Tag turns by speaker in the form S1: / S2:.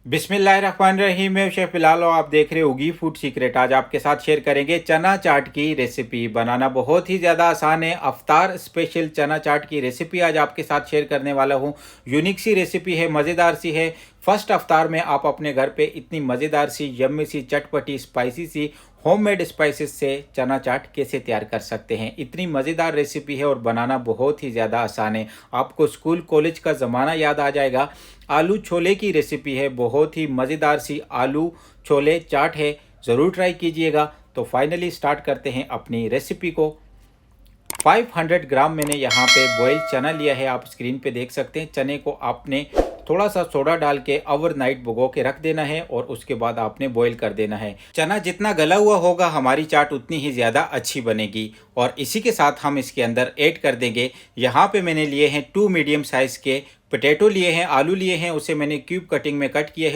S1: बिस्मिल्लाहिर्रहमानिर्रहीम। मैं शेफ बिलाल और आप देख रहे हो उगी फूड सीक्रेट। आज आपके साथ शेयर करेंगे चना चाट की रेसिपी। बनाना बहुत ही ज़्यादा आसान है। अफ्तार स्पेशल चना चाट की रेसिपी आज आपके साथ शेयर करने वाला हूँ। यूनिक सी रेसिपी है, मज़ेदार सी है। फर्स्ट अफ्तार में आप अपने घर पे इतनी मज़ेदार सी, यम्मी सी, चटपटी, स्पाइसी सी होममेड स्पाइसेस से चना चाट कैसे तैयार कर सकते हैं। इतनी मज़ेदार रेसिपी है और बनाना बहुत ही ज़्यादा आसान है। आपको स्कूल कॉलेज का ज़माना याद आ जाएगा। आलू छोले की रेसिपी है, बहुत ही मज़ेदार सी आलू छोले चाट है। ज़रूर ट्राई कीजिएगा। तो फाइनली स्टार्ट करते हैं अपनी रेसिपी को। 500 ग्राम मैंने यहाँ पे बॉयल चना लिया है। आप स्क्रीन पे देख सकते हैं। चने को आपने थोड़ा सा सोडा डाल के ओवरनाइट भिगो के रख देना है और उसके बाद आपने बॉईल कर देना है। चना जितना गला हुआ होगा हमारी चाट उतनी ही ज़्यादा अच्छी बनेगी। और इसी के साथ हम इसके अंदर ऐड कर देंगे, यहाँ पे मैंने लिए हैं 2 मीडियम साइज़ के पोटैटो लिए हैं, आलू लिए हैं, उसे मैंने क्यूब कटिंग में कट किया है।